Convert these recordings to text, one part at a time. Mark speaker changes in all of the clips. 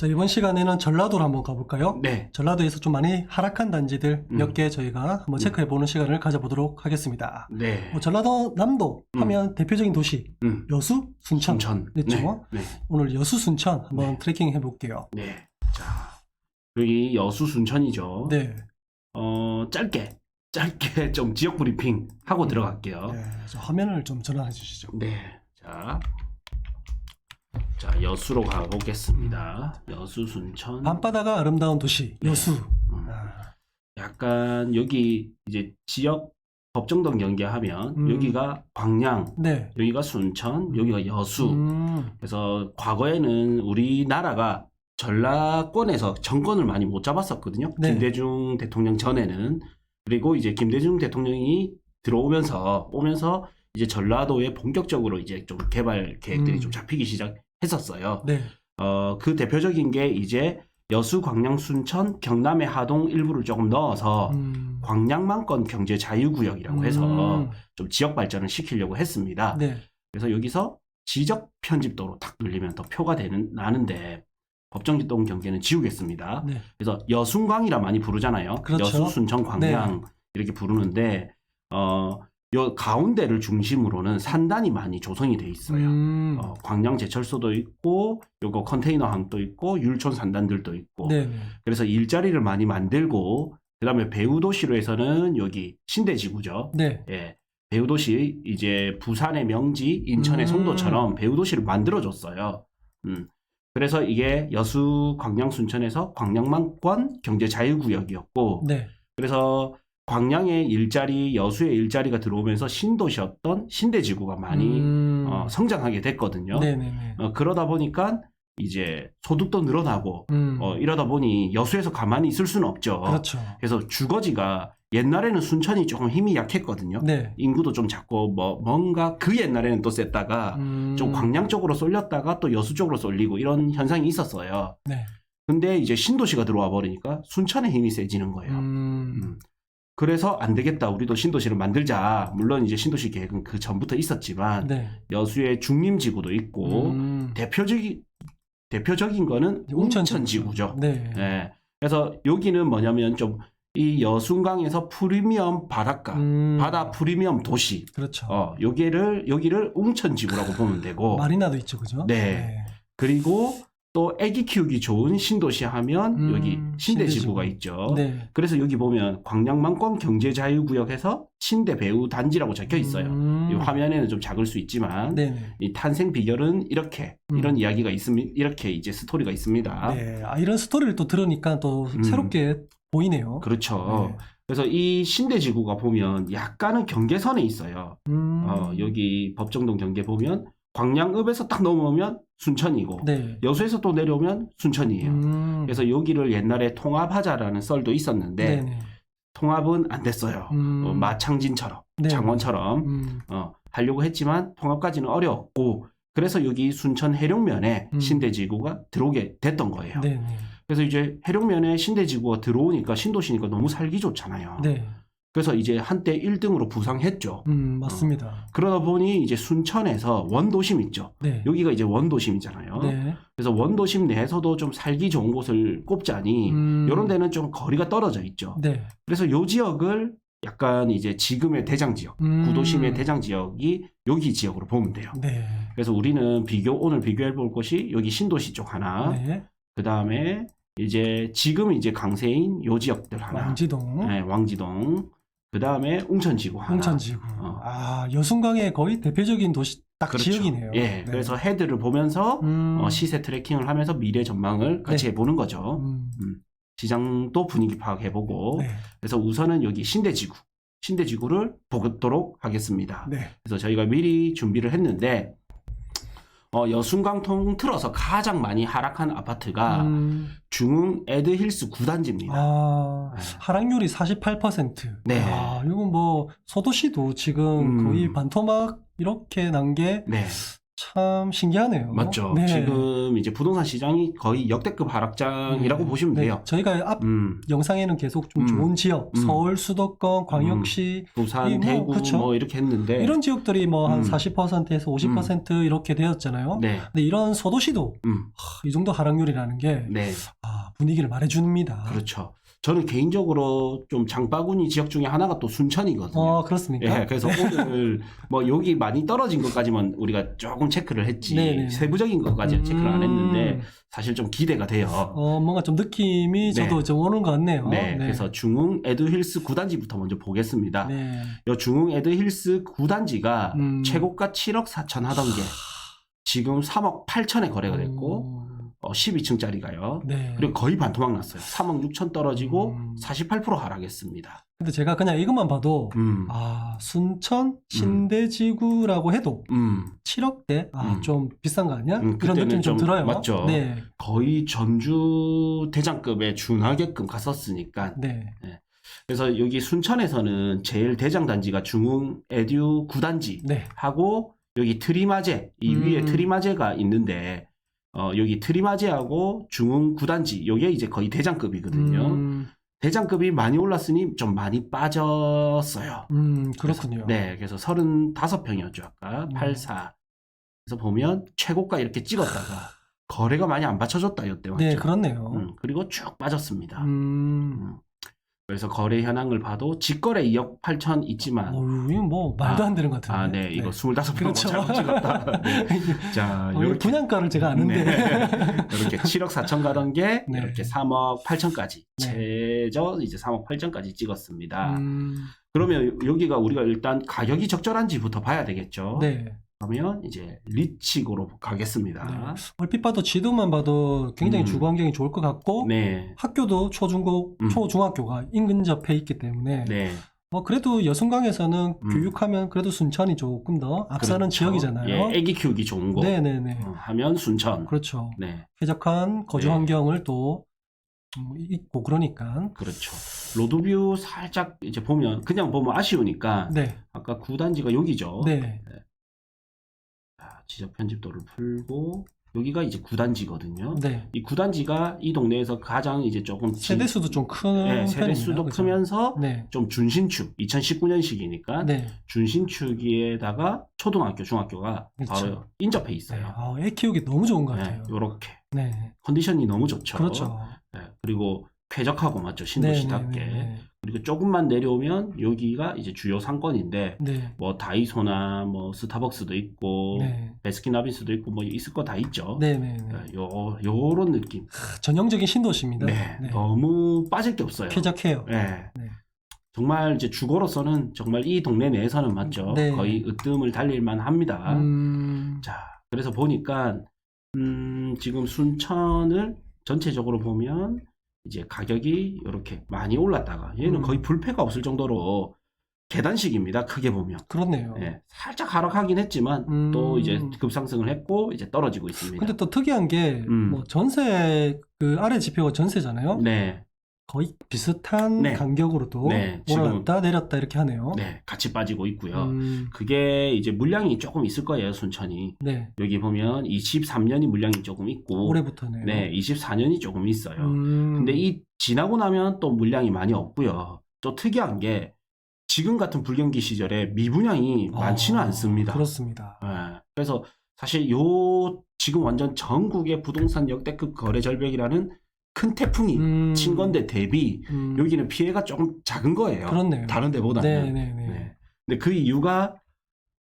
Speaker 1: 자, 이번 시간에는 전라도로 한번 가볼까요?
Speaker 2: 네.
Speaker 1: 전라도에서 좀 많이 하락한 단지들 몇 개 저희가 한번 체크해보는 시간을 가져보도록 하겠습니다.
Speaker 2: 네.
Speaker 1: 뭐 전라도 남도 하면 대표적인 도시 여수, 순천. 그렇죠?
Speaker 2: 네.
Speaker 1: 오늘 여수, 순천 한번 트래킹 해볼게요.
Speaker 2: 네. 자, 여기 여수, 순천이죠.
Speaker 1: 네.
Speaker 2: 짧게 좀 지역 브리핑 하고 들어갈게요.
Speaker 1: 네. 저 화면을 좀 전환해 주시죠.
Speaker 2: 네. 자, 여수로 가보겠습니다. 여수, 순천.
Speaker 1: 밤바다가 아름다운 도시 여수.
Speaker 2: 약간 여기 이제 지역 법정동 경계하면 여기가 광양,
Speaker 1: 네.
Speaker 2: 여기가 순천, 여기가 여수. 그래서 과거에는 우리나라가 전라권에서 정권을 많이 못 잡았었거든요.
Speaker 1: 네.
Speaker 2: 김대중 대통령 전에는. 그리고 이제 김대중 대통령이 오면서 이제 전라도에 본격적으로 이제 좀 개발 계획들이 좀 잡히기 시작했었어요.
Speaker 1: 네.
Speaker 2: 그 대표적인 게 이제 여수, 광양, 순천, 경남의 하동 일부를 조금 넣어서 광양만권 경제 자유구역이라고 해서 좀 지역 발전을 시키려고 했습니다.
Speaker 1: 네.
Speaker 2: 그래서 여기서 지적 편집도로 탁 눌리면 더 표가 나는데 법정동 경계는 지우겠습니다.
Speaker 1: 네.
Speaker 2: 그래서 여순광이라 많이 부르잖아요.
Speaker 1: 그렇죠.
Speaker 2: 여수, 순천, 광양
Speaker 1: 네.
Speaker 2: 이렇게 부르는데 요 가운데를 중심으로는 산단이 많이 조성이 돼 있어요. 광양 제철소도 있고 요거 컨테이너항도 있고 율촌 산단들도 있고
Speaker 1: 네.
Speaker 2: 그래서 일자리를 많이 만들고 그다음에 배후도시로 해서는 여기 신대지구죠.
Speaker 1: 네.
Speaker 2: 예. 배후도시 이제 부산의 명지, 인천의 송도처럼 배후도시를 만들어줬어요. 그래서 이게 여수, 광양, 순천에서 광양만권 경제자유구역이었고
Speaker 1: 네.
Speaker 2: 그래서 광양의 일자리, 여수의 일자리가 들어오면서 신도시였던 신대지구가 많이 성장하게 됐거든요.
Speaker 1: 네네네.
Speaker 2: 그러다 보니까 이제 소득도 늘어나고 이러다 보니 여수에서 가만히 있을 수는 없죠.
Speaker 1: 그렇죠.
Speaker 2: 그래서 주거지가 옛날에는 순천이 조금 힘이 약했거든요.
Speaker 1: 네.
Speaker 2: 인구도 좀 작고 뭔가 그 옛날에는 또 셌다가 좀 광양 쪽으로 쏠렸다가 또 여수 쪽으로 쏠리고 이런 현상이 있었어요.
Speaker 1: 네.
Speaker 2: 근데 이제 신도시가 들어와 버리니까 순천의 힘이 세지는 거예요. 그래서 안 되겠다. 우리도 신도시를 만들자. 물론 이제 신도시 계획은 그 전부터 있었지만
Speaker 1: 네.
Speaker 2: 여수의 중림지구도 있고 대표적인 거는 웅천지구죠.
Speaker 1: 네.
Speaker 2: 네. 그래서 여기는 뭐냐면 좀 이 여순강에서 프리미엄 바닷가, 바다 프리미엄 도시.
Speaker 1: 그렇죠.
Speaker 2: 여기를 웅천지구라고 보면 되고.
Speaker 1: 마리나도 있죠, 그죠?
Speaker 2: 네. 그리고 또 애기 키우기 좋은 신도시 하면 여기 신대지구가 있죠.
Speaker 1: 네.
Speaker 2: 그래서 여기 보면 광양만권 경제자유구역에서 신대 배후 단지라고 적혀 있어요. 이 화면에는 좀 작을 수 있지만
Speaker 1: 네네.
Speaker 2: 이 탄생 비결은 이런 이야기가 있습니다. 이렇게 이제 스토리가 있습니다.
Speaker 1: 네. 이런 스토리를 또 들으니까 또 새롭게 보이네요.
Speaker 2: 그렇죠.
Speaker 1: 네.
Speaker 2: 그래서 이 신대지구가 보면 약간은 경계선에 있어요. 여기 법정동 경계 보면 광양읍에서 딱 넘어오면 순천이고
Speaker 1: 네.
Speaker 2: 여수에서 또 내려오면 순천이에요. 그래서 여기를 옛날에 통합하자라는 썰도 있었는데
Speaker 1: 네네.
Speaker 2: 통합은 안 됐어요. 마창진처럼
Speaker 1: 네.
Speaker 2: 창원처럼 하려고 했지만 통합까지는 어려웠고 그래서 여기 순천 해룡면에 신대지구가 들어오게 됐던 거예요.
Speaker 1: 네네.
Speaker 2: 그래서 이제 해룡면에 신대지구가 들어오니까 신도시니까 너무 살기 좋잖아요.
Speaker 1: 네.
Speaker 2: 그래서 이제 한때 1등으로 부상했죠.
Speaker 1: 맞습니다.
Speaker 2: 그러다 보니 이제 순천에서 원도심 있죠.
Speaker 1: 네.
Speaker 2: 여기가 이제 원도심이잖아요.
Speaker 1: 네.
Speaker 2: 그래서 원도심 내에서도 좀 살기 좋은 곳을 꼽자니 이런 데는 좀 거리가 떨어져 있죠.
Speaker 1: 네.
Speaker 2: 그래서 요 지역을 약간 이제 지금의 대장 지역, 구도심의 대장 지역이 여기 지역으로 보면 돼요.
Speaker 1: 네.
Speaker 2: 그래서 우리는 오늘 비교해 볼 곳이 여기 신도시 쪽 하나,
Speaker 1: 네.
Speaker 2: 그 다음에 이제 지금 이제 강세인 요 지역들 하나,
Speaker 1: 왕지동.
Speaker 2: 네, 왕지동, 그 다음에 웅천지구 하나.
Speaker 1: 웅천지구. 여순강의 거의 대표적인 도시 딱
Speaker 2: 그렇죠.
Speaker 1: 지역이네요.
Speaker 2: 예,
Speaker 1: 네.
Speaker 2: 그래서 헤드를 보면서 시세 트래킹을 하면서 미래 전망을 같이
Speaker 1: 네.
Speaker 2: 해보는 거죠. 시장도 분위기 파악해보고.
Speaker 1: 네.
Speaker 2: 그래서 우선은 여기 신대지구를 보도록 하겠습니다.
Speaker 1: 네.
Speaker 2: 그래서 저희가 미리 준비를 했는데 여순강 통틀어서 가장 많이 하락한 아파트가 중흥 에드힐스 9단지입니다.
Speaker 1: 하락률이 48%.
Speaker 2: 네.
Speaker 1: 이건 뭐 소도시도 지금 거의 반토막 이렇게 난 게
Speaker 2: 네.
Speaker 1: 참 신기하네요.
Speaker 2: 맞죠.
Speaker 1: 네.
Speaker 2: 지금 이제 부동산 시장이 거의 역대급 하락장이라고
Speaker 1: 네.
Speaker 2: 보시면
Speaker 1: 네.
Speaker 2: 돼요.
Speaker 1: 저희가 앞 영상에는 계속 좀 좋은 지역, 서울, 수도권, 광역시,
Speaker 2: 부산, 대구
Speaker 1: 그쵸?
Speaker 2: 뭐 이렇게 했는데
Speaker 1: 이런 지역들이 뭐 한 40%에서 50% 이렇게 되었잖아요.
Speaker 2: 네.
Speaker 1: 근데 이런 소도시도 이 정도 하락률이라는 게
Speaker 2: 네.
Speaker 1: 분위기를 말해줍니다.
Speaker 2: 그렇죠. 저는 개인적으로 좀 장바구니 지역 중에 하나가 또 순천이거든요.
Speaker 1: 그렇습니까?
Speaker 2: 예, 그래서 오늘 뭐 여기 많이 떨어진 것까지만 우리가 조금 체크를 했지
Speaker 1: 네네.
Speaker 2: 세부적인 것까지는 체크를 안 했는데 사실 좀 기대가 돼요.
Speaker 1: 뭔가 좀 느낌이 저도 좀 오는 것 같네요.
Speaker 2: 네, 그래서 중흥 에드힐스 9단지부터 먼저 보겠습니다.
Speaker 1: 네.
Speaker 2: 이 중흥 에드힐스 9단지가 최고가 7억 4천 하던 게 지금 3억 8천에 거래가 됐고 12층짜리가요.
Speaker 1: 네.
Speaker 2: 그리고 거의 반토막 났어요. 3억 6천 떨어지고 48% 하락했습니다.
Speaker 1: 근데 제가 그냥 이것만 봐도 순천 신대지구라고 해도 7억대 좀 비싼 거 아니야? 이런 느낌 좀 들어요.
Speaker 2: 맞죠.
Speaker 1: 네.
Speaker 2: 거의 전주 대장급에 준하게끔 갔었으니까.
Speaker 1: 네.
Speaker 2: 네. 그래서 여기 순천에서는 제일 대장 단지가 중흥 에듀 9단지
Speaker 1: 네.
Speaker 2: 하고 여기 트리마제 이 위에 트리마제가 있는데 여기 트리마제하고 중흥 9단지 요게 이제 거의 대장급이거든요. 대장급이 많이 올랐으니 좀 많이 빠졌어요.
Speaker 1: 그렇군요.
Speaker 2: 네, 그래서 35평이었죠 아까 84. 그래서 보면 최고가 이렇게 찍었다가 거래가 많이 안 받쳐줬다 이때 맞죠?
Speaker 1: 네, 그렇네요.
Speaker 2: 그리고 쭉 빠졌습니다. 그래서 거래 현황을 봐도 직거래 2억 8천 있지만
Speaker 1: 이거 뭐 말도 안 되는 것 같은데.
Speaker 2: 네, 이거 25평
Speaker 1: 그렇죠.
Speaker 2: 잘못 찍었다. 네. 자,
Speaker 1: 이렇게 분양가를 제가 아는데
Speaker 2: 이렇게 7억 4천 가던 게
Speaker 1: 네.
Speaker 2: 이렇게 3억 8천까지 최저 이제 3억 8천까지 찍었습니다. 그러면 여기가 우리가 일단 가격이 적절한지부터 봐야 되겠죠.
Speaker 1: 네.
Speaker 2: 그러면 이제 리치고로 가겠습니다.
Speaker 1: 네. 얼핏 봐도 지도만 봐도 굉장히 주거 환경이 좋을 것 같고
Speaker 2: 네.
Speaker 1: 학교도 초중학교가 인근 접해 있기 때문에
Speaker 2: 네.
Speaker 1: 그래도 여순강에서는 교육하면 그래도 순천이 조금 더 앞서는
Speaker 2: 그렇죠.
Speaker 1: 지역이잖아요.
Speaker 2: 예, 애기 키우기 좋은 곳
Speaker 1: 네네네.
Speaker 2: 하면 순천.
Speaker 1: 그렇죠.
Speaker 2: 네.
Speaker 1: 쾌적한 거주
Speaker 2: 네.
Speaker 1: 환경을 또 있고 그러니까.
Speaker 2: 그렇죠. 로드뷰 살짝 이제 보면 그냥 보면 아쉬우니까
Speaker 1: 네.
Speaker 2: 아까 9단지가 여기죠.
Speaker 1: 네.
Speaker 2: 지적 편집도를 풀고 여기가 이제 9단지거든요.
Speaker 1: 네.
Speaker 2: 이 9단지가 이 동네에서 가장 이제 조금
Speaker 1: 세대수도 좀 큰
Speaker 2: 세대수도
Speaker 1: 편입니다.
Speaker 2: 크면서
Speaker 1: 네.
Speaker 2: 좀 준신축 2019년식이니까
Speaker 1: 네.
Speaker 2: 준신축에다가 초등학교, 중학교가
Speaker 1: 그렇죠.
Speaker 2: 바로 인접해 있어요.
Speaker 1: 애 키우기 너무 좋은 것 같아요.
Speaker 2: 이렇게
Speaker 1: 네.
Speaker 2: 컨디션이 너무 좋죠.
Speaker 1: 그렇죠.
Speaker 2: 네, 그리고 쾌적하고 맞죠, 신도시답게.
Speaker 1: 네.
Speaker 2: 그리고 조금만 내려오면 여기가 이제 주요 상권인데
Speaker 1: 네.
Speaker 2: 뭐 다이소나 뭐 스타벅스도 있고
Speaker 1: 네.
Speaker 2: 베스킨라빈스도 있고 뭐 있을 거 다 있죠.
Speaker 1: 네네.
Speaker 2: 요런 느낌.
Speaker 1: 전형적인 신도시입니다.
Speaker 2: 네,
Speaker 1: 네.
Speaker 2: 너무 빠질 게 없어요.
Speaker 1: 쾌적해요.
Speaker 2: 네.
Speaker 1: 네.
Speaker 2: 정말 이제 주거로서는 정말 이 동네 내에서는 맞죠.
Speaker 1: 네.
Speaker 2: 거의 으뜸을 달릴만 합니다. 자, 그래서 보니까 지금 순천을 전체적으로 보면 이제 가격이 이렇게 많이 올랐다가 얘는 거의 불패가 없을 정도로 계단식입니다. 크게 보면.
Speaker 1: 그렇네요.
Speaker 2: 네, 살짝 하락하긴 했지만 또 이제 급상승을 했고 이제 떨어지고 있습니다.
Speaker 1: 근데 또 특이한 게 뭐 전세 그 아래 지표가 전세잖아요.
Speaker 2: 네.
Speaker 1: 거의 비슷한
Speaker 2: 네.
Speaker 1: 간격으로도
Speaker 2: 네,
Speaker 1: 올랐다 내렸다 이렇게 하네요.
Speaker 2: 네, 같이 빠지고 있고요. 그게 이제 물량이 조금 있을 거예요, 순천이.
Speaker 1: 네.
Speaker 2: 여기 보면 23년이 물량이 조금 있고
Speaker 1: 올해부터네요.
Speaker 2: 네, 24년이 조금 있어요. 근데 이 지나고 나면 또 물량이 많이 없고요. 또 특이한 게 지금 같은 불경기 시절에 미분양이 많지는 않습니다.
Speaker 1: 그렇습니다.
Speaker 2: 네, 그래서 사실 지금 완전 전국의 부동산 역대급 거래 절벽이라는 큰 태풍이 친 건데 대비 여기는 피해가 조금 작은 거예요.
Speaker 1: 그렇네요.
Speaker 2: 다른 데보다는.
Speaker 1: 네네네.
Speaker 2: 네. 근데 그 이유가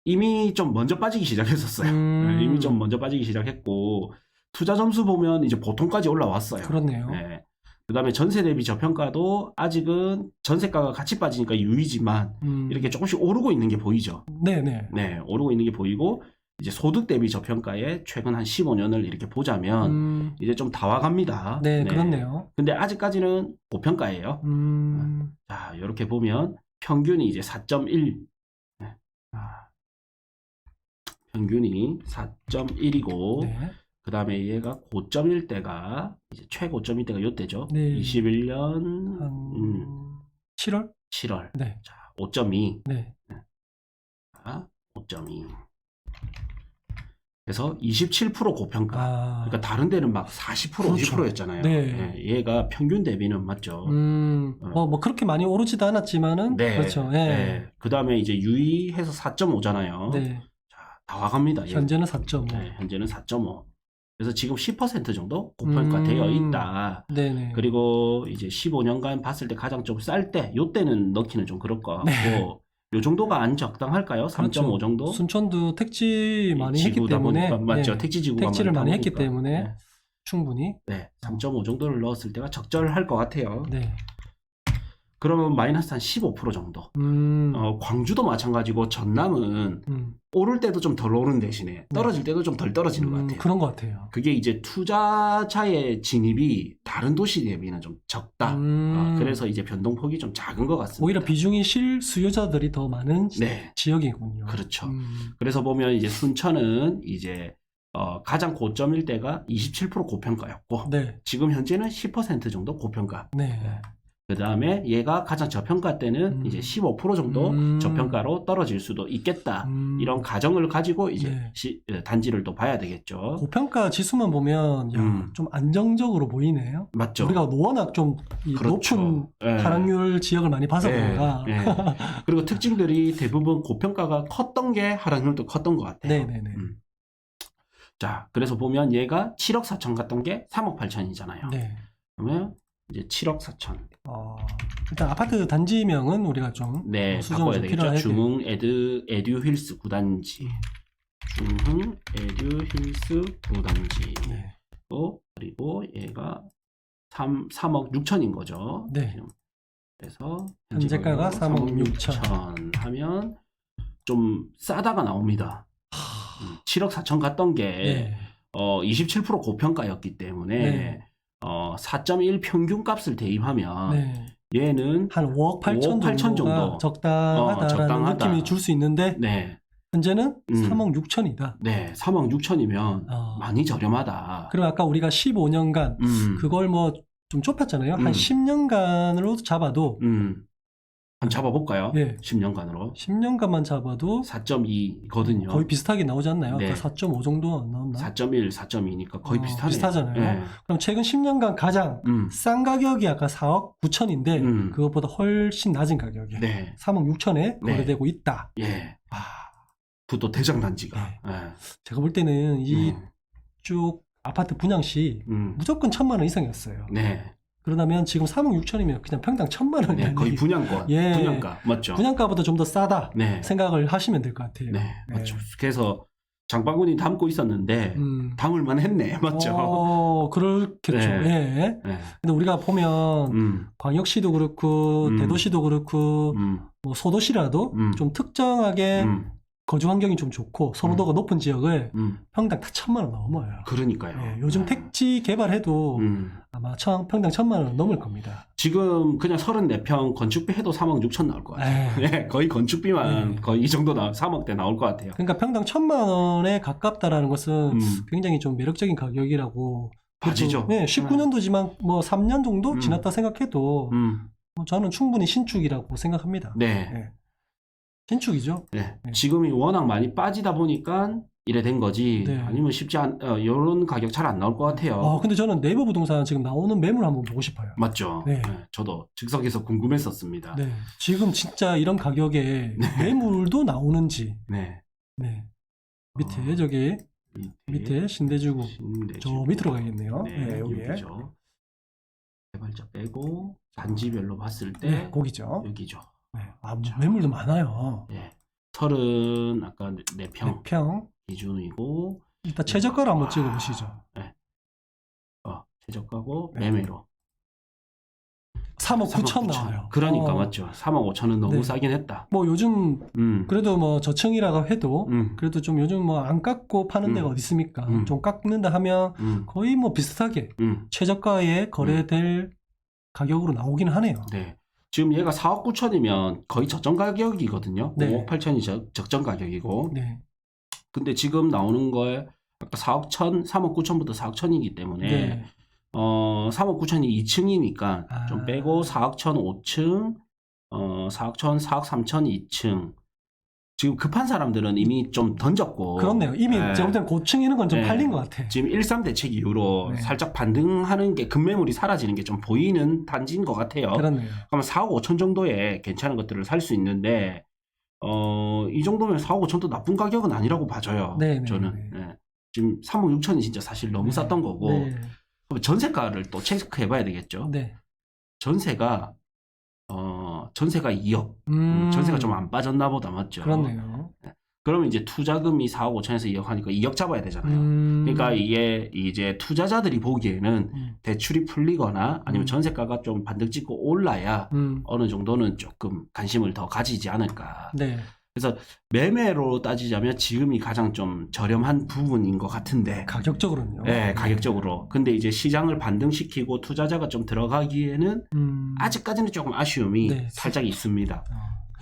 Speaker 2: 이미 좀 먼저 빠지기 시작했었어요. 네, 이미 좀 먼저 빠지기 시작했고 투자 점수 보면 이제 보통까지 올라왔어요.
Speaker 1: 그렇네요.
Speaker 2: 네. 그다음에 전세 대비 저평가도 아직은 전세가가 같이 빠지니까 유의지만 이렇게 조금씩 오르고 있는 게 보이죠.
Speaker 1: 네네.
Speaker 2: 네, 오르고 있는 게 보이고 이제 소득 대비 저평가에 최근 한 15년을 이렇게 보자면 이제 좀 다 와갑니다.
Speaker 1: 네, 그렇네요.
Speaker 2: 근데 아직까지는 고평가예요. 자, 이렇게 보면 평균이 이제 4.1. 네. 평균이 4.1이고
Speaker 1: 네.
Speaker 2: 그 다음에 얘가 고점일 때가 이제 최고점일 때가 요때죠.
Speaker 1: 네.
Speaker 2: 21년
Speaker 1: 한 7월?
Speaker 2: 7월.
Speaker 1: 네.
Speaker 2: 자, 5.2.
Speaker 1: 네.
Speaker 2: 자, 5.2. 그래서 27% 고평가. 그러니까 다른 데는 막 40%,
Speaker 1: 그렇죠.
Speaker 2: 50%였잖아요.
Speaker 1: 네.
Speaker 2: 얘가 평균 대비는 맞죠.
Speaker 1: 뭐 그렇게 많이 오르지도 않았지만은
Speaker 2: 네.
Speaker 1: 그렇죠. 예.
Speaker 2: 네. 그 다음에 이제 유의해서 4.5잖아요.
Speaker 1: 네.
Speaker 2: 자, 다 와갑니다.
Speaker 1: 현재는 4.5.
Speaker 2: 네, 현재는 4.5. 그래서 지금 10% 정도 고평가되어 있다.
Speaker 1: 네네.
Speaker 2: 그리고 이제 15년간 봤을 때 가장 좀 쌀 때, 요때는 넣기는 좀 그럴 것 같고,
Speaker 1: 네.
Speaker 2: 요 정도가 안 적당할까요? 3.5 정도?
Speaker 1: 순천도 택지 많이 했기
Speaker 2: 지구다
Speaker 1: 때문에
Speaker 2: 보니까, 맞죠.
Speaker 1: 네.
Speaker 2: 택지지구가
Speaker 1: 택지를 많이 했기
Speaker 2: 보니까.
Speaker 1: 때문에
Speaker 2: 네.
Speaker 1: 충분히
Speaker 2: 3.5 정도를 넣었을 때가 적절할 것 같아요.
Speaker 1: 네.
Speaker 2: 그러면 마이너스 한 15% 정도. 광주도 마찬가지고 전남은 오를 때도 좀 덜 오른 대신에 떨어질 때도 좀 덜 떨어지는 것 같아요.
Speaker 1: 그런 것 같아요.
Speaker 2: 그게 이제 투자자의 진입이 다른 도시 대비는 좀 적다. 그래서 이제 변동폭이 좀 작은 것 같습니다.
Speaker 1: 오히려 비중이 실수요자들이 더 많은
Speaker 2: 네.
Speaker 1: 지역이군요.
Speaker 2: 그렇죠. 그래서 보면 이제 순천은 이제 가장 고점일 때가 27% 고평가였고
Speaker 1: 네.
Speaker 2: 지금 현재는 10% 정도 고평가.
Speaker 1: 네.
Speaker 2: 그 다음에 얘가 가장 저평가 때는 이제 15% 정도 저평가로 떨어질 수도 있겠다. 이런 가정을 가지고 이제 단지를 또 봐야 되겠죠.
Speaker 1: 고평가 지수만 보면 좀 안정적으로 보이네요.
Speaker 2: 맞죠.
Speaker 1: 우리가 워낙 좀
Speaker 2: 그렇죠.
Speaker 1: 높은 하락률 지역을 많이 봐서 그런가.
Speaker 2: 그리고 특징들이 대부분 고평가가 컸던 게 하락률도 컸던 것 같아요.
Speaker 1: 네네네.
Speaker 2: 자, 그래서 보면 얘가 7억 4천 갔던 게 3억 8천이잖아요.
Speaker 1: 네.
Speaker 2: 그러면 이제 7억 4천.
Speaker 1: 일단 아파트 단지명은 우리가 좀 수정이 좀 필요하겠죠.
Speaker 2: 중흥 에듀힐스 9단지. 중흥 에듀힐스 9단지.
Speaker 1: 네.
Speaker 2: 그리고 얘가 3억 6천인 거죠.
Speaker 1: 네.
Speaker 2: 그래서
Speaker 1: 현재가가 3억 6천
Speaker 2: 하면 좀 싸다가 나옵니다. 7억 4천 갔던 게 27% 고평가였기 때문에 4.1 평균 값을 대입하면 얘는
Speaker 1: 한 5억 8천,
Speaker 2: 5억 8천 정도
Speaker 1: 적당하다라는
Speaker 2: 적당하다.
Speaker 1: 느낌이 줄 수 있는데 현재는 3억 6천이다.
Speaker 2: 네, 3억 6천이면 많이 저렴하다.
Speaker 1: 그리고 아까 우리가 15년간 그걸 뭐 좀 좁혔잖아요. 한 10년간으로 잡아도
Speaker 2: 한번 잡아볼까요? 10년간으로.
Speaker 1: 10년간만 잡아도
Speaker 2: 4.2거든요.
Speaker 1: 거의 비슷하게 나오지 않나요?
Speaker 2: 네.
Speaker 1: 아까 4.5 정도 안 나왔나?
Speaker 2: 4.1, 4.2니까 거의 비슷하네요.
Speaker 1: 비슷하잖아요. 그럼 최근 10년간 가장 싼 가격이 아까 4억 9천인데 그것보다 훨씬 낮은 가격에 3억 6천에 거래되고 있다.
Speaker 2: 그것도 대장단지가.
Speaker 1: 제가 볼 때는 이쪽 아파트 분양 시 무조건 1,000만 원 이상이었어요. 그러다면 지금 3억 6천이면 그냥 평당 1,000만 원이
Speaker 2: 거의 분양권, 분양가 맞죠?
Speaker 1: 분양가보다 좀 더 싸다 생각을 하시면 될 것 같아요.
Speaker 2: 맞죠. 그래서 장바구니 담고 있었는데 담을만 했네, 맞죠?
Speaker 1: 그렇겠죠. 근데 우리가 보면 광역시도 그렇고 대도시도 그렇고 뭐 소도시라도 좀 특정하게 거주 환경이 좀 좋고 선호도가 높은 지역을 평당 다 1,000만 원 넘어요.
Speaker 2: 그러니까요.
Speaker 1: 요즘 택지 개발해도 아마 평당 1,000만 원 넘을 겁니다.
Speaker 2: 지금 그냥 34평 건축비 해도 3억 6천 나올 것 같아요. 거의 건축비만 거의 이 정도 3억대 나올 것 같아요.
Speaker 1: 그러니까 평당 1,000만 원에 가깝다라는 것은 굉장히 좀 매력적인 가격이라고
Speaker 2: 봐지죠.
Speaker 1: 19년도지만 뭐 3년 정도 지났다 생각해도 저는 충분히 신축이라고 생각합니다. 신축이죠.
Speaker 2: 지금이 워낙 많이 빠지다 보니까 이래 된 거지. 아니면 이런 가격 잘 안 나올 것 같아요.
Speaker 1: 근데 저는 네이버 부동산 지금 나오는 매물 한번 보고 싶어요.
Speaker 2: 맞죠. 저도 즉석에서 궁금했었습니다.
Speaker 1: 지금 진짜 이런 가격에 매물도 나오는지. 밑에 저기 밑에 신대주구. 저 밑으로 가야겠네요.
Speaker 2: 여기죠. 개발자 빼고 단지별로 봤을 때
Speaker 1: 거기죠.
Speaker 2: 여기죠.
Speaker 1: 매물도 많아요.
Speaker 2: 30 아까 4평
Speaker 1: 4평
Speaker 2: 기준이고
Speaker 1: 일단 최저가를 한번 찍어보시죠.
Speaker 2: 최저가고 매매로
Speaker 1: 3억 9천 나와요.
Speaker 2: 그러니까 맞죠. 3억 5천은 너무 싸긴 했다.
Speaker 1: 뭐 요즘 그래도 뭐 저층이라고 해도 그래도 좀 요즘 뭐 안 깎고 파는 데가 어디 있습니까? 좀 깎는다 하면 거의 뭐 비슷하게 최저가에 거래될 가격으로 나오긴 하네요.
Speaker 2: 지금 얘가 4억 9천이면 거의 적정 가격이거든요. 5억 8천이 적정 가격이고. 근데 지금 나오는 거에 아까 4억 1천, 3억 9천부터 4억 1천이기 때문에 3억 9천이 2층이니까 좀 빼고 4억 1천 5층, 4억 1천, 4억 3천 2층. 지금 급한 사람들은 이미 좀 던졌고.
Speaker 1: 그렇네요. 이미
Speaker 2: 네.
Speaker 1: 제가 볼 때는 고층이는 건 좀
Speaker 2: 네.
Speaker 1: 팔린 것 같아.
Speaker 2: 지금 1.3 대책 이후로
Speaker 1: 네.
Speaker 2: 살짝 반등하는 게 급매물이 사라지는 게 좀 보이는 단지인 것 같아요.
Speaker 1: 그렇네요.
Speaker 2: 그러면 4억 5천 정도에 괜찮은 것들을 살 수 있는데 이 정도면 4억 5천도 나쁜 가격은 아니라고 봐져요.
Speaker 1: 네,
Speaker 2: 저는.
Speaker 1: 네.
Speaker 2: 네. 지금 3억 6천이 진짜 사실 너무
Speaker 1: 네.
Speaker 2: 쌌던 거고
Speaker 1: 네.
Speaker 2: 그럼 전세가를 또 체크해 봐야 되겠죠.
Speaker 1: 네.
Speaker 2: 전세가 2억. 전세가 좀 안 빠졌나 보다, 맞죠?
Speaker 1: 그렇네요.
Speaker 2: 그러면 이제 투자금이 4억 5천에서 2억 하니까 2억 잡아야 되잖아요. 그러니까 이게 이제 투자자들이 보기에는 대출이 풀리거나 아니면 전세가가 좀 반등 찍고 올라야 어느 정도는 조금 관심을 더 가지지 않을까.
Speaker 1: 네.
Speaker 2: 그래서 매매로 따지자면 지금이 가장 좀 저렴한 부분인 것 같은데.
Speaker 1: 가격적으로는요.
Speaker 2: 네, 가격적으로. 근데 이제 시장을 반등시키고 투자자가 좀 들어가기에는 아직까지는 조금 아쉬움이
Speaker 1: 네.
Speaker 2: 살짝 있습니다.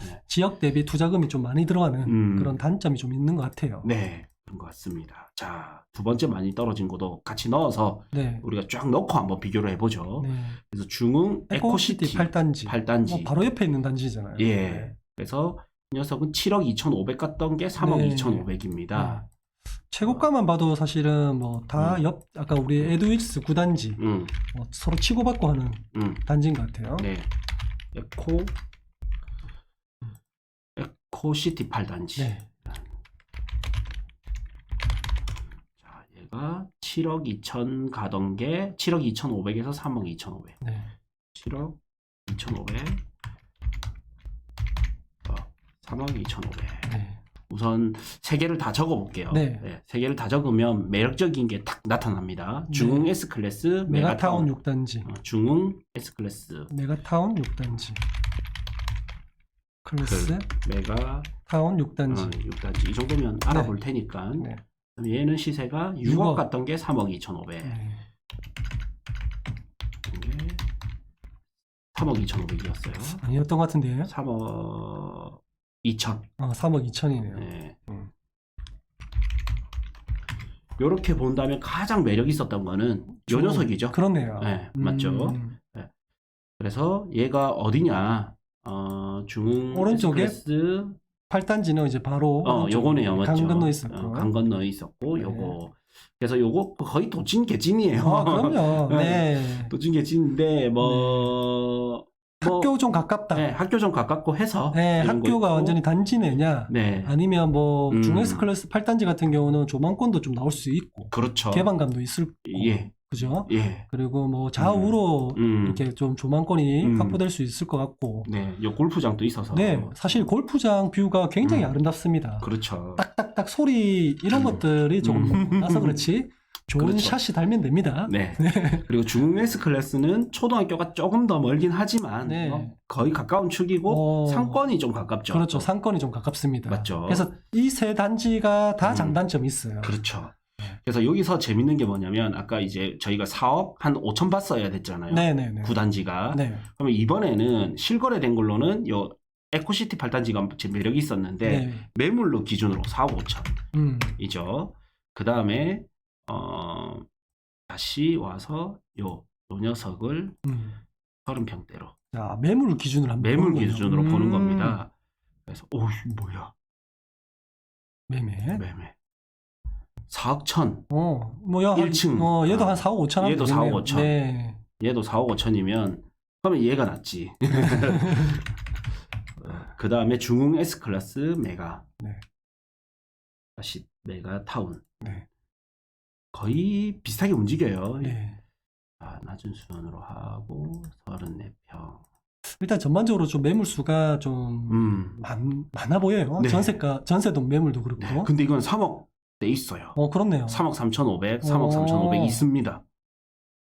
Speaker 2: 네.
Speaker 1: 지역 대비 투자금이 좀 많이 들어가는 그런 단점이 좀 있는 것 같아요.
Speaker 2: 네, 그런 것 같습니다. 자, 두 번째 많이 떨어진 것도 같이 넣어서
Speaker 1: 네.
Speaker 2: 우리가 쫙 넣고 한번 비교를 해보죠.
Speaker 1: 네.
Speaker 2: 그래서 중흥 에코시티
Speaker 1: 8단지. 바로 옆에 있는 단지잖아요.
Speaker 2: 예.
Speaker 1: 네.
Speaker 2: 그래서 이 녀석은 7억 2,500 갔던 게 3억
Speaker 1: 네.
Speaker 2: 2,500입니다.
Speaker 1: 최고가만 봐도 사실은 뭐 다 아까 우리 에듀윌스 9단지 뭐 서로 치고받고 하는 단지인 것 같아요.
Speaker 2: 네. 에코시티 8단지.
Speaker 1: 네.
Speaker 2: 자, 얘가 7억 2천 가던 게 7억 2,500에서 3억 2,500.
Speaker 1: 네.
Speaker 2: 7억 2,500. 3억 2,500.
Speaker 1: 네.
Speaker 2: 우선 세 개를 다 적어볼게요.
Speaker 1: 네.
Speaker 2: 네, 세 개를 다 적으면 매력적인 게 딱 나타납니다. 중흥
Speaker 1: 네.
Speaker 2: S클래스,
Speaker 1: 메가타운 6단지.
Speaker 2: 중흥 S클래스,
Speaker 1: 메가타운 6단지. 클래스
Speaker 2: 메가타운
Speaker 1: 6단지.
Speaker 2: 6단지. 이 정도면 알아볼 테니까.
Speaker 1: 네.
Speaker 2: 그럼 얘는 시세가 6억
Speaker 1: 6억.
Speaker 2: 갔던 게 3억 2,500.
Speaker 1: 네.
Speaker 2: 3억 2,500이었어요.
Speaker 1: 아니었던 것 같은데요?
Speaker 2: 3억 2천.
Speaker 1: 3억 2천이네요.
Speaker 2: 네. 이렇게 본다면 가장 매력 있었던 거는 요 녀석이죠.
Speaker 1: 그렇네요.
Speaker 2: 네, 맞죠. 네. 그래서 얘가 어디냐? 중흥
Speaker 1: 오른쪽에
Speaker 2: S클래스
Speaker 1: 8단지는 이제 바로
Speaker 2: 요거네요, 맞죠?
Speaker 1: 강 건너 있었고.
Speaker 2: 강 건너 있었고,
Speaker 1: 네.
Speaker 2: 요거. 그래서 요거 거의 도찐 개찐이에요.
Speaker 1: 그럼요. 네.
Speaker 2: 도찐 개찐인데
Speaker 1: 학교 좀 가깝다.
Speaker 2: 네, 학교 좀 가깝고 해서.
Speaker 1: 네,
Speaker 2: 이런 거
Speaker 1: 학교가
Speaker 2: 있고.
Speaker 1: 완전히 단지내냐?
Speaker 2: 네.
Speaker 1: 아니면 뭐 중에스 클래스 8단지 같은 경우는 조망권도 좀 나올 수 있고,
Speaker 2: 그렇죠.
Speaker 1: 개방감도 있을 거고,
Speaker 2: 예.
Speaker 1: 그죠?
Speaker 2: 예.
Speaker 1: 그리고 뭐 좌우로 이렇게 좀 조망권이 확보될 수 있을 것 같고,
Speaker 2: 네, 요 골프장도 있어서.
Speaker 1: 네, 사실 골프장 뷰가 굉장히 아름답습니다.
Speaker 2: 그렇죠.
Speaker 1: 딱딱딱 소리 이런 것들이 조금 나서 그렇지. 좋은
Speaker 2: 그렇죠.
Speaker 1: 샷이 달면 됩니다.
Speaker 2: 네. 그리고 중흥 S 클래스는 초등학교가 조금 더 멀긴 하지만
Speaker 1: 네.
Speaker 2: 거의 가까운 축이고 상권이 좀 가깝죠.
Speaker 1: 그렇죠. 상권이 좀 가깝습니다.
Speaker 2: 맞죠.
Speaker 1: 그래서 이 세 단지가 다 장단점이 있어요.
Speaker 2: 그렇죠. 그래서 여기서 재밌는 게 뭐냐면 아까 이제 저희가 4억 한 5천 봤어야 됐잖아요.
Speaker 1: 네네네.
Speaker 2: 9단지가.
Speaker 1: 네.
Speaker 2: 그러면 이번에는 실거래된 걸로는 요 에코시티 8단지가 제 매력이 있었는데
Speaker 1: 네.
Speaker 2: 매물로 기준으로 4억 5천이죠. 그 다음에 다시 와서 요 녀석을 30평대로
Speaker 1: 자, 매물 기준으로 한번
Speaker 2: 매물
Speaker 1: 보는
Speaker 2: 기준으로
Speaker 1: 거예요.
Speaker 2: 보는 겁니다. 그래서 뭐야?
Speaker 1: 매매.
Speaker 2: 4억 천.
Speaker 1: 뭐야
Speaker 2: 1층.
Speaker 1: 얘도 한 4억 5천 하면
Speaker 2: 얘도
Speaker 1: 되겠네요.
Speaker 2: 4억 5천.
Speaker 1: 네.
Speaker 2: 얘도 4억 5천이면 그러면 얘가 낫지. 그 다음에 중흥 S클래스 메가.
Speaker 1: 네.
Speaker 2: 다시 메가 타운.
Speaker 1: 네.
Speaker 2: 거의 비슷하게 움직여요.
Speaker 1: 네.
Speaker 2: 낮은 수준으로 하고 34평.
Speaker 1: 일단 전반적으로 좀 매물 수가 좀 많아 보여요.
Speaker 2: 네.
Speaker 1: 전세도 매물도 그렇고.
Speaker 2: 네. 근데 이건 3억 대 있어요.
Speaker 1: 그렇네요.
Speaker 2: 3억 3,500, 3억 3,500 있습니다.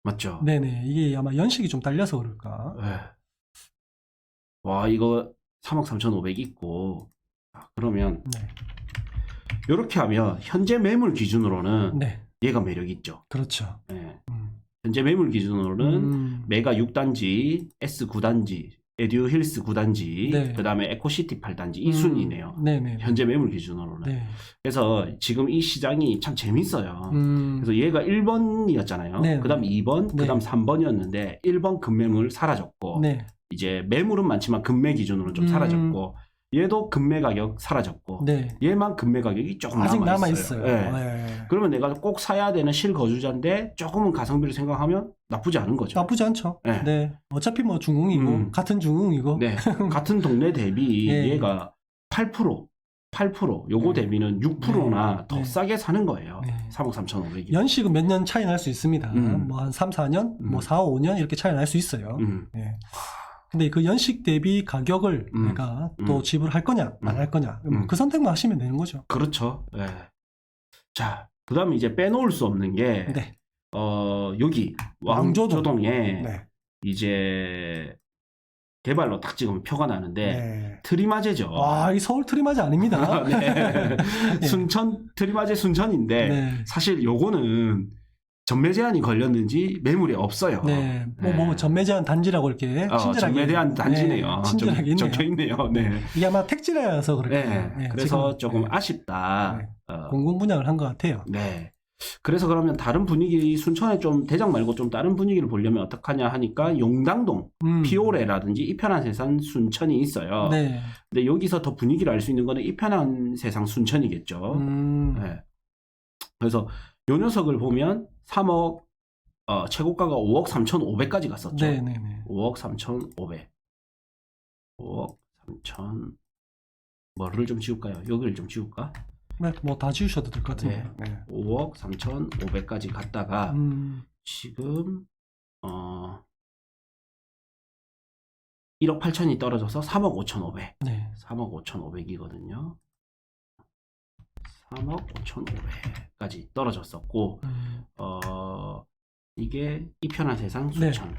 Speaker 2: 맞죠?
Speaker 1: 네네. 이게 아마 연식이 좀 딸려서 그럴까.
Speaker 2: 네. 와, 이거 3억 3,500 있고. 그러면
Speaker 1: 네.
Speaker 2: 이렇게 하면 현재 매물 기준으로는
Speaker 1: 네.
Speaker 2: 얘가 매력 있죠.
Speaker 1: 그렇죠.
Speaker 2: 네. 현재 매물 기준으로는 메가 6단지, S 9단지, 에듀힐스 9단지,
Speaker 1: 네.
Speaker 2: 그 다음에 에코시티 8단지 이 순이네요.
Speaker 1: 네네.
Speaker 2: 현재 매물 기준으로는.
Speaker 1: 네.
Speaker 2: 그래서 지금 이 시장이 참 재밌어요. 그래서 얘가 1번이었잖아요.
Speaker 1: 네.
Speaker 2: 그 다음 2번,
Speaker 1: 네.
Speaker 2: 그 다음 3번이었는데 1번 급매물 사라졌고
Speaker 1: 네.
Speaker 2: 이제 매물은 많지만 급매 기준으로는 좀 사라졌고 얘도 급매 가격 사라졌고
Speaker 1: 네.
Speaker 2: 얘만 급매 가격이 조금
Speaker 1: 아직
Speaker 2: 남아
Speaker 1: 남아
Speaker 2: 있어요.
Speaker 1: 있어요.
Speaker 2: 네.
Speaker 1: 네.
Speaker 2: 그러면 내가 꼭 사야 되는 실거주자인데 조금은 가성비를 생각하면 나쁘지 않은 거죠.
Speaker 1: 나쁘지 않죠.
Speaker 2: 네.
Speaker 1: 네. 어차피 뭐 중흥이고 같은 중흥이고.
Speaker 2: 네. 같은 동네 대비
Speaker 1: 네.
Speaker 2: 얘가 8% 요거
Speaker 1: 네.
Speaker 2: 대비는 6%나
Speaker 1: 네.
Speaker 2: 더
Speaker 1: 네.
Speaker 2: 싸게 사는 거예요.
Speaker 1: 네.
Speaker 2: 3억 3,500이.
Speaker 1: 연식은 몇 년 차이 날 수 있습니다. 뭐 한 3, 4년, 뭐 4, 5년 이렇게 차이 날 수 있어요. 네. 근데 그 연식 대비 가격을 내가 또 지불할 거냐, 안 할 거냐, 그 선택만 하시면 되는 거죠.
Speaker 2: 그렇죠. 네. 자, 그 다음에 이제 빼놓을 수 없는 게,
Speaker 1: 네.
Speaker 2: 여기
Speaker 1: 왕조동.
Speaker 2: 왕조동에
Speaker 1: 네.
Speaker 2: 이제 개발로 딱 찍으면 표가 나는데,
Speaker 1: 네.
Speaker 2: 트리마제죠.
Speaker 1: 아, 이 서울 트리마제 아닙니다.
Speaker 2: 네. 순천, 트리마제 순천인데,
Speaker 1: 네.
Speaker 2: 사실 요거는 전매 제한이 걸렸는지 매물이 없어요.
Speaker 1: 네. 뭐 전매 제한 단지라고 이렇게 친절하게.
Speaker 2: 전매 제한 단지네요.
Speaker 1: 네, 친절하게
Speaker 2: 좀
Speaker 1: 있네요.
Speaker 2: 적혀 있네요. 네.
Speaker 1: 이게 아마 택지라서 그렇게.
Speaker 2: 네.
Speaker 1: 네,
Speaker 2: 그래서
Speaker 1: 지금,
Speaker 2: 조금
Speaker 1: 네.
Speaker 2: 아쉽다.
Speaker 1: 네. 공공 분양을 한 것 같아요.
Speaker 2: 네. 그래서 그러면 다른 분위기, 순천에 좀 대장 말고 좀 다른 분위기를 보려면 어떡하냐 하니까 용당동, 피오레라든지 이편한 세상 순천이 있어요.
Speaker 1: 네.
Speaker 2: 근데 여기서 더 분위기를 알 수 있는 거는 이편한 세상 순천이겠죠. 네. 그래서 요 녀석을 보면 3억, 최고가가 5억 3,500까지 갔었죠.
Speaker 1: 네네네.
Speaker 2: 5억 3,500. 5억 3,000. 뭐를 좀 지울까요? 여기를 좀 지울까?
Speaker 1: 네, 뭐 다 지우셔도 될 것 같은데요.
Speaker 2: 네.
Speaker 1: 네.
Speaker 2: 5억 3,500까지 갔다가 지금 1억 8천이 떨어져서 3억 5,500.
Speaker 1: 네.
Speaker 2: 3억 5,500이거든요. 3억 5,500까지 떨어졌었고 이게 이편한 세상 순천.
Speaker 1: 네.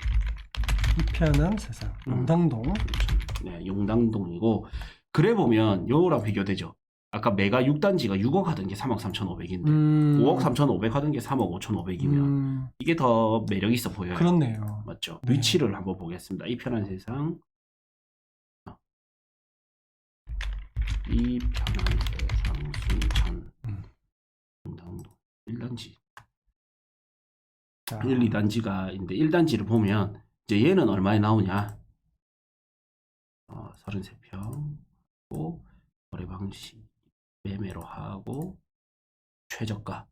Speaker 1: 이편한 세상. 용당동.
Speaker 2: 네, 용당동이고 그래 보면 요거랑 비교되죠. 아까 메가 6단지가 6억 하던 게 3억 3,500인데 5억 3,500 하던 게 3억 5,500이면 이게 더 매력 있어 보여요.
Speaker 1: 그렇네요.
Speaker 2: 맞죠?
Speaker 1: 네.
Speaker 2: 위치를 한번 보겠습니다. 이편한 세상. 이편한 세상 순천. 용당동 1단지.
Speaker 1: 자.
Speaker 2: 1, 2단지가 있는데 1단지를 보면 이제 얘는 얼마에 나오냐? 33평. 거래 방식 매매로 하고 최저가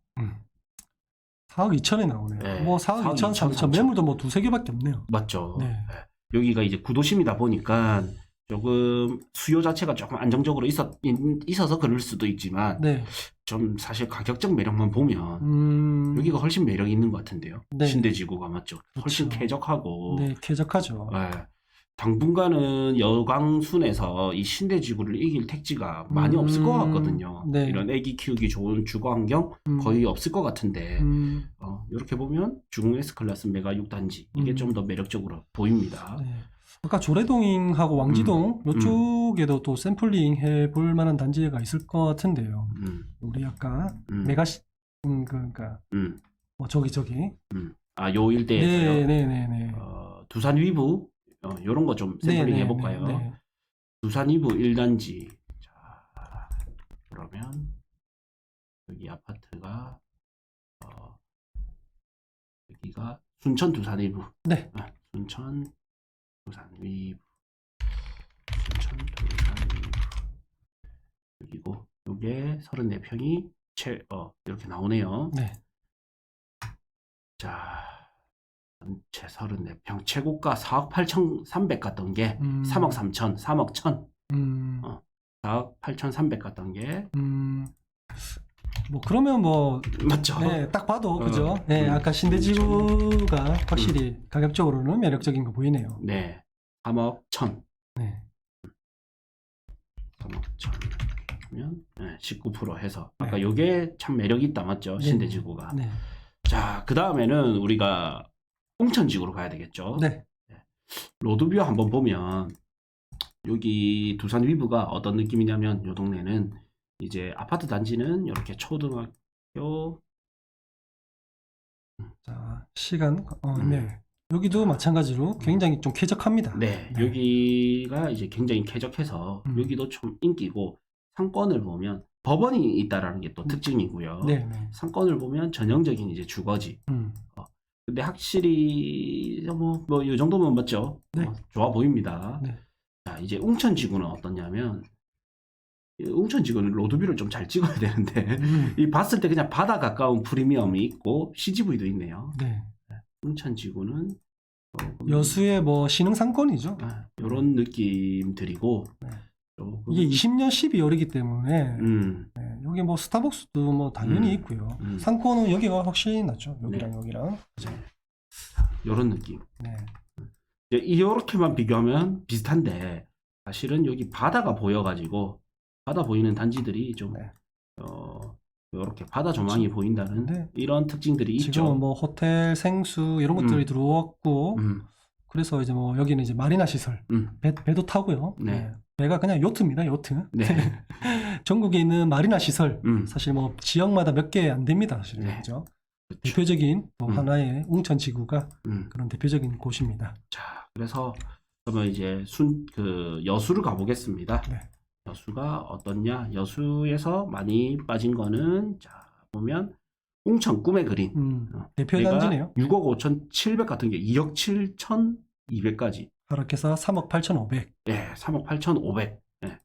Speaker 1: 4억 2천에 나오네요.
Speaker 2: 네,
Speaker 1: 뭐 4억 2천, 3천 매물도 뭐 두세 개밖에 없네요.
Speaker 2: 맞죠.
Speaker 1: 네.
Speaker 2: 네. 여기가 이제 구도심이다 보니까 조금 수요 자체가 조금 안정적으로 있어서 그럴 수도 있지만
Speaker 1: 네.
Speaker 2: 좀 사실 가격적 매력만 보면 여기가 훨씬 매력이 있는 것 같은데요.
Speaker 1: 네.
Speaker 2: 신대지구가 맞죠. 훨씬
Speaker 1: 그렇죠.
Speaker 2: 쾌적하고
Speaker 1: 네, 쾌적하죠.
Speaker 2: 네. 당분간은 여광순에서 이 신대지구를 이길 택지가 많이 없을 것 같거든요.
Speaker 1: 네.
Speaker 2: 이런 애기 키우기 좋은 주거 환경 거의 없을 것 같은데 이렇게 보면 중흥 S클래스 메가 6단지 이게 좀 더 매력적으로 보입니다.
Speaker 1: 네. 아까 조례동하고 왕지동 이쪽에도 또 샘플링 해볼 만한 단지가 있을 것 같은데요. 우리 아까 메가시 그러니까 뭐 저기
Speaker 2: 요 일대에서요.
Speaker 1: 네네네.
Speaker 2: 두산 위브 요런 거 좀 샘플링 해볼까요?
Speaker 1: 네.
Speaker 2: 두산 위브 1단지. 자, 그러면 여기 아파트가 여기가 순천 두산 위브.
Speaker 1: 네.
Speaker 2: 순천 두산 위브. 순천 두산 위브. 그리고 요게 34평이 이렇게 나오네요.
Speaker 1: 네.
Speaker 2: 자, 전체 34평 최고가 4억 8,300 갔던 게 3억 3천, 3억 1천. 4억 8,300 갔던 게
Speaker 1: 뭐 그러면 뭐
Speaker 2: 맞죠?
Speaker 1: 네, 딱 봐도 그죠? 네, 아까 신대지구가 확실히 가격적으로는 매력적인 거 보이네요.
Speaker 2: 네. 3억 1천.
Speaker 1: 네.
Speaker 2: 3억 1천. 그러면 19% 해서
Speaker 1: 네.
Speaker 2: 아까 요게 참 매력이 있다 맞죠? 신대지구가.
Speaker 1: 네.
Speaker 2: 자, 그다음에는 우리가 웅천지구로 가야 되겠죠?
Speaker 1: 네.
Speaker 2: 로드뷰 한번 보면 여기 두산 위브가 어떤 느낌이냐면 요 동네는 이제 아파트 단지는 이렇게 초등학교
Speaker 1: 자, 시간 네. 여기도 마찬가지로 굉장히 좀 쾌적합니다.
Speaker 2: 네, 여기가 이제 굉장히 쾌적해서 여기도 좀 인기고 상권을 보면 법원이 있다라는 게 또 특징이고요.
Speaker 1: 네.
Speaker 2: 상권을 보면 전형적인 이제 주거지. 근데 확실히 뭐 이 정도면 맞죠?
Speaker 1: 네.
Speaker 2: 좋아 보입니다.
Speaker 1: 네.
Speaker 2: 자, 이제 웅천지구는 어떠냐면 웅천지구는 로드뷰를 좀 잘 찍어야 되는데 이 봤을 때 그냥 바다 가까운 프리미엄이 있고 CGV도 있네요.
Speaker 1: 네.
Speaker 2: 웅천지구는
Speaker 1: 여수의 뭐 신흥 상권이죠.
Speaker 2: 이런 느낌들이고
Speaker 1: 네.
Speaker 2: 조금
Speaker 1: 이게 20년 12월이기 때문에 네, 여기 뭐 스타벅스도 뭐 당연히 있고요. 상권은 여기가 확실히 낫죠. 여기랑 여기랑.
Speaker 2: 이런 느낌.
Speaker 1: 네.
Speaker 2: 이렇게만 비교하면 비슷한데 사실은 여기 바다가 보여가지고 바다 보이는 단지들이 좀 이렇게 바다 조망이
Speaker 1: 그렇죠.
Speaker 2: 보인다는
Speaker 1: 네.
Speaker 2: 이런 특징들이 있죠.
Speaker 1: 지금은 뭐 호텔, 생수 이런 것들이 들어왔고 그래서 이제 뭐 여기는 이제 마리나 시설 배도 타고요.
Speaker 2: 네.
Speaker 1: 네. 배가 그냥 요트입니다. 요트.
Speaker 2: 네.
Speaker 1: 전국에 있는 마리나 시설 사실 뭐 지역마다 몇 개 안 됩니다. 사실
Speaker 2: 네.
Speaker 1: 그죠?
Speaker 2: 그렇죠.
Speaker 1: 대표적인 또 하나의 웅천지구가 그런 대표적인 곳입니다.
Speaker 2: 자, 그래서 그러면 이제 여수를 가보겠습니다.
Speaker 1: 네.
Speaker 2: 여수가 어떻냐? 여수에서 많이 빠진 거는 자 보면 웅천 꿈의 그린
Speaker 1: 대표 단지네요.
Speaker 2: 6억 5,700 같은 게 2억 7,200까지
Speaker 1: 하락해서 3억 8,500.
Speaker 2: 네, 3억 8,500. 네.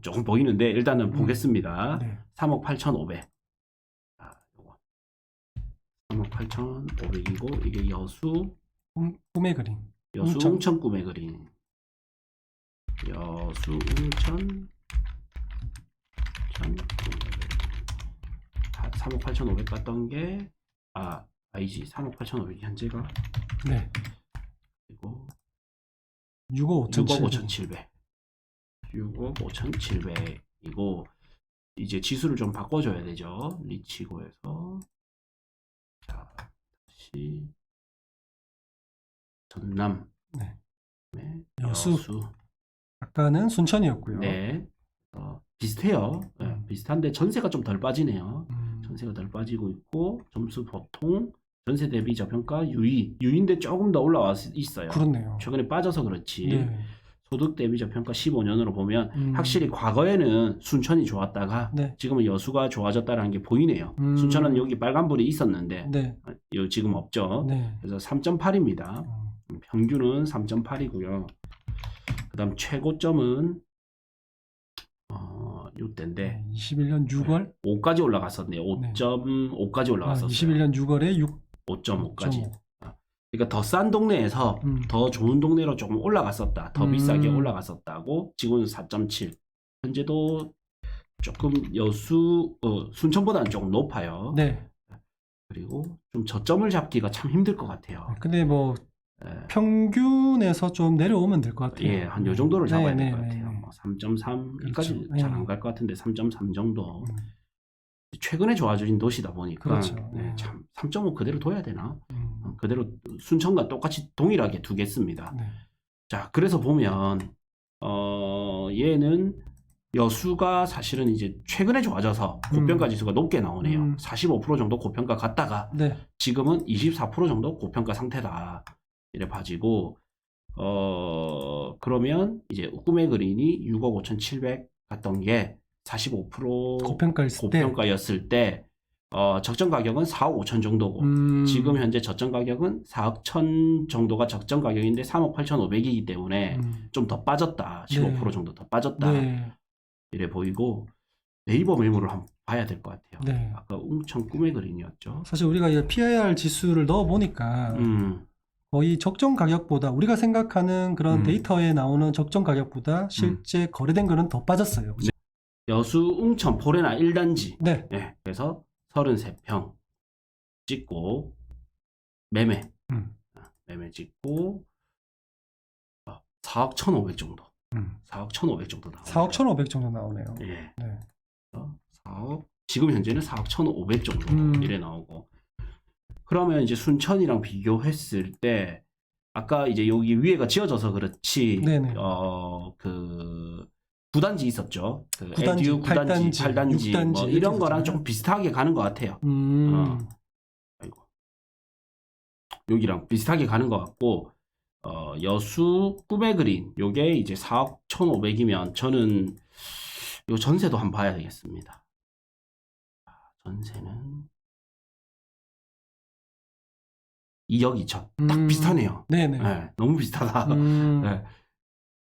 Speaker 2: 조금 보이는데 일단은 보겠습니다.
Speaker 1: 네.
Speaker 2: 3억 8,500. 자, 요거 3억 8,500이고 이게 여수
Speaker 1: 꿈의 그린.
Speaker 2: 여수 웅천 꿈의 그린. 여수 웅천 3억 8,500 갔던 게 아니지 3억 8,500이 현재가
Speaker 1: 네.
Speaker 2: 그리고
Speaker 1: 6억
Speaker 2: 5,700 6억 5,700이고 이제 지수를 좀 바꿔줘야 되죠. 리치고에서 자 다시 전남
Speaker 1: 네.
Speaker 2: 여수
Speaker 1: 아까는 순천이었고요.
Speaker 2: 네. 비슷해요. 네, 비슷한데 전세가 좀 덜 빠지네요. 전세가 덜 빠지고 있고 점수 보통 전세 대비 저평가 유인데 조금 더 올라와 있어요.
Speaker 1: 그렇네요.
Speaker 2: 최근에 빠져서 그렇지.
Speaker 1: 네.
Speaker 2: 소득 대비 저평가 15년으로 보면 확실히 과거에는 순천이 좋았다가
Speaker 1: 네.
Speaker 2: 지금은 여수가 좋아졌다는 게 보이네요. 순천은 여기 빨간불이 있었는데
Speaker 1: 네.
Speaker 2: 지금 없죠.
Speaker 1: 네.
Speaker 2: 그래서 3.8입니다. 평균은 3.8이고요. 그 다음 최고점은 이때인데
Speaker 1: 21년 6월
Speaker 2: 5까지 올라갔었네요. 5.5까지 올라갔었어요.
Speaker 1: 21년 6월에
Speaker 2: 5.5까지. 그러니까 더 싼 동네에서 더 좋은 동네로 조금 올라갔었다. 더 비싸게 올라갔었다고. 지금은 4.7. 현재도 조금 순천보다는 조금 높아요.
Speaker 1: 네.
Speaker 2: 그리고 좀 저점을 잡기가 참 힘들 것 같아요.
Speaker 1: 근데 뭐 평균에서 좀 내려오면 될 것 같아요.
Speaker 2: 예, 한 요 정도를 잡아야 될 것
Speaker 1: 네,
Speaker 2: 같아요. 뭐 3.3까지
Speaker 1: 그렇죠.
Speaker 2: 잘 안 갈 것 같은데 3.3 정도. 최근에 좋아진 도시다 보니까
Speaker 1: 그렇죠.
Speaker 2: 네, 참 3.5 그대로 둬야 되나? 그대로 순천과 똑같이 동일하게 두겠습니다.
Speaker 1: 네.
Speaker 2: 자, 그래서 보면 얘는 여수가 사실은 이제 최근에 좋아져서 고평가 지수가 높게 나오네요. 45% 정도 고평가 갔다가
Speaker 1: 네.
Speaker 2: 지금은 24% 정도 고평가 상태다. 이래 봐지고 그러면 이제 꿈의 그린이 6억 5,700 갔던 게 45% 고평가였을 때 적정 가격은 4억 5천 정도고 지금 현재 적정 가격은 4억 1천 정도가 적정 가격인데 3억 8,500이기 때문에 좀 더 빠졌다. 15%
Speaker 1: 네.
Speaker 2: 정도 더 빠졌다.
Speaker 1: 네.
Speaker 2: 이래 보이고 네이버 매물을 한번 봐야 될 것 같아요.
Speaker 1: 네.
Speaker 2: 아까 웅천 꿈의 그린이었죠.
Speaker 1: 사실 우리가 이 PIR 지수를 넣어 보니까 거의 적정 가격보다 우리가 생각하는 그런 데이터에 나오는 적정 가격보다 실제 거래된 거는 더 빠졌어요. 그렇죠?
Speaker 2: 여수 웅천 포레나 1단지.
Speaker 1: 네.
Speaker 2: 네. 그래서 33평 찍고 매매 찍고 4억 1,500 정도. 4억 1,500 정도 나와요.
Speaker 1: 4억 1,500 정도 나오네요.
Speaker 2: 예.
Speaker 1: 네.
Speaker 2: 4억 지금 현재는 4억 1,500 정도 이래 나오고. 그러면 이제 순천이랑 비교했을 때 아까 이제 여기 위에가 지어져서 그렇지.
Speaker 1: 네네.
Speaker 2: 그 9단지 있었죠. 그
Speaker 1: 9단지,
Speaker 2: 에듀 9단지, 8단지
Speaker 1: 6단지
Speaker 2: 뭐 이런 거랑 조금 비슷하게 가는 것 같아요. 아이고. 여기랑 비슷하게 가는 것 같고 여수 꿈의 그린 요게 이제 4억 1,500이면 저는 요 전세도 한번 봐야 되겠습니다. 전세는 2억 2천. 딱 비슷하네요.
Speaker 1: 네네.
Speaker 2: 네, 너무 비슷하다. 네.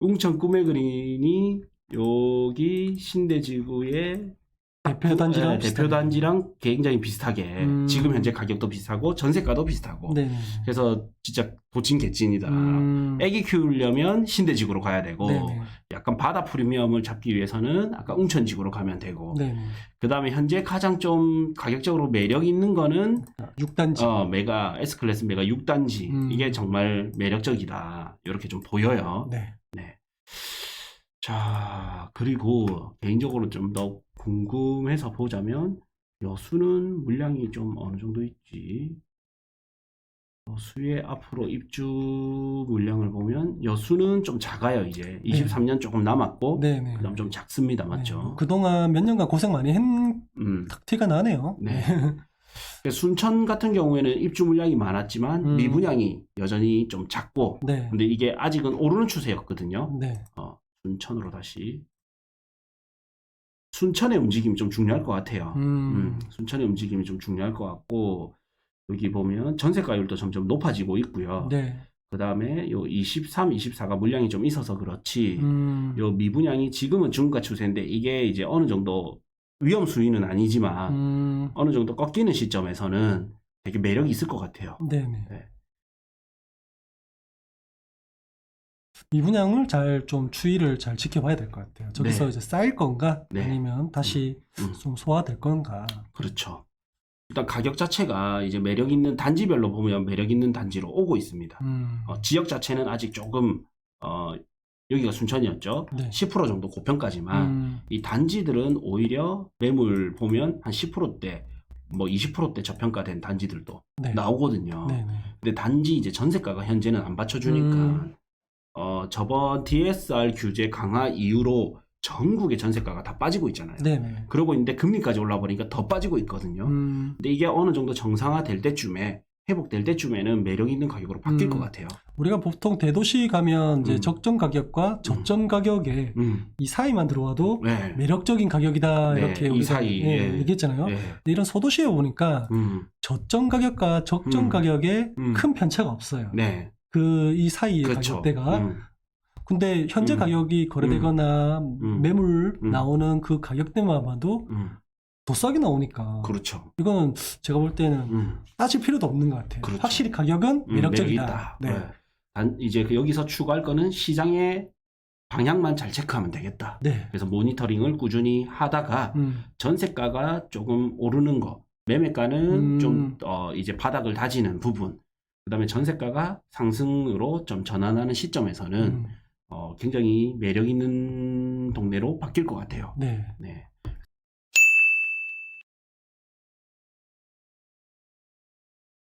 Speaker 2: 웅천 꿈의 그린이 여기 신대지구의
Speaker 1: 대표 단지랑
Speaker 2: 대표 단지랑 굉장히 비슷하게 지금 현재 가격도 비슷하고 전세가도 비슷하고
Speaker 1: 네.
Speaker 2: 그래서 진짜 도찐 개찐이다. 애기 키우려면 신대지구로 가야 되고
Speaker 1: 네네.
Speaker 2: 약간 바다 프리미엄을 잡기 위해서는 아까 웅천지구로 가면 되고
Speaker 1: 네네.
Speaker 2: 그다음에 현재 가장 좀 가격적으로 매력 있는 거는
Speaker 1: 6단지
Speaker 2: 메가 S클래스 메가 6단지 이게 정말 매력적이다. 이렇게 좀 보여요.
Speaker 1: 네.
Speaker 2: 네. 자, 그리고 개인적으로 좀 더 궁금해서 보자면 여수는 물량이 좀 어느 정도 있지? 여수의 앞으로 입주 물량을 보면 여수는 좀 작아요. 이제 23년 조금 남았고
Speaker 1: 네네.
Speaker 2: 그다음 좀 작습니다. 맞죠?
Speaker 1: 네. 그동안 몇 년간 고생 많이 한 티가 나네요.
Speaker 2: 네. 순천 같은 경우에는 입주 물량이 많았지만 미분양이 여전히 좀 작고
Speaker 1: 네.
Speaker 2: 근데 이게 아직은 오르는 추세였거든요.
Speaker 1: 네.
Speaker 2: 순천으로 다시 순천의 움직임이 좀 중요할 것 같아요. 순천의 움직임이 좀 중요할 것 같고 여기 보면 전세가율도 점점 높아지고 있고요.
Speaker 1: 네.
Speaker 2: 그 다음에 요 23, 24가 물량이 좀 있어서 그렇지 요 미분양이 지금은 중가 추세인데 이게 이제 어느 정도 위험 수위는 아니지만 어느 정도 꺾이는 시점에서는 되게 매력이 있을 것 같아요.
Speaker 1: 네네.
Speaker 2: 네.
Speaker 1: 미분양을 좀 추이를 잘 지켜봐야 될 것 같아요. 저기서
Speaker 2: 네.
Speaker 1: 이제 쌓일 건가
Speaker 2: 네.
Speaker 1: 아니면 다시 좀 소화될 건가.
Speaker 2: 그렇죠. 일단 가격 자체가 이제 매력 있는 단지별로 보면 매력 있는 단지로 오고 있습니다. 지역 자체는 아직 조금 여기가 순천이었죠.
Speaker 1: 네.
Speaker 2: 10% 정도 고평가지만 이 단지들은 오히려 매물 보면 한 10%대 뭐 20%대 저평가된 단지들도
Speaker 1: 네.
Speaker 2: 나오거든요.
Speaker 1: 네네.
Speaker 2: 근데 단지 이제 전세가가 현재는 안 받쳐주니까 저번 DSR 규제 강화 이후로 전국의 전세가가 다 빠지고 있잖아요.
Speaker 1: 네네.
Speaker 2: 그러고 있는데 금리까지 올라 버리니까 더 빠지고 있거든요. 근데 이게 어느 정도 정상화될 때쯤에 회복될 때쯤에는 매력 있는 가격으로 바뀔 것 같아요.
Speaker 1: 우리가 보통 대도시 가면 이제 적정 가격과 저점 가격에 이 사이만 들어와도
Speaker 2: 네.
Speaker 1: 매력적인 가격이다
Speaker 2: 네,
Speaker 1: 이렇게
Speaker 2: 이
Speaker 1: 우리가
Speaker 2: 사이,
Speaker 1: 얘기했잖아요.
Speaker 2: 네.
Speaker 1: 근데 이런 소도시에 보니까 저점 가격과 적정 가격에 큰 편차가 없어요.
Speaker 2: 네.
Speaker 1: 이 사이의
Speaker 2: 그렇죠.
Speaker 1: 가격대가. 근데 현재 가격이 거래되거나 매물 나오는 그 가격대만 봐도 더 싸게 나오니까.
Speaker 2: 그렇죠.
Speaker 1: 이거는 제가 볼 때는 따질 필요도 없는 것 같아요.
Speaker 2: 그렇죠.
Speaker 1: 확실히 가격은 매력적이다.
Speaker 2: 매력이 있다.
Speaker 1: 네.
Speaker 2: 이제 여기서 추가할 거는 시장의 방향만 잘 체크하면 되겠다.
Speaker 1: 네.
Speaker 2: 그래서 모니터링을 꾸준히 하다가 전세가가 조금 오르는 거, 매매가는 좀 이제 바닥을 다지는 부분, 그다음에 전세가가 상승으로 좀 전환하는 시점에서는 굉장히 매력 있는 동네로 바뀔 것 같아요.
Speaker 1: 네.
Speaker 2: 네.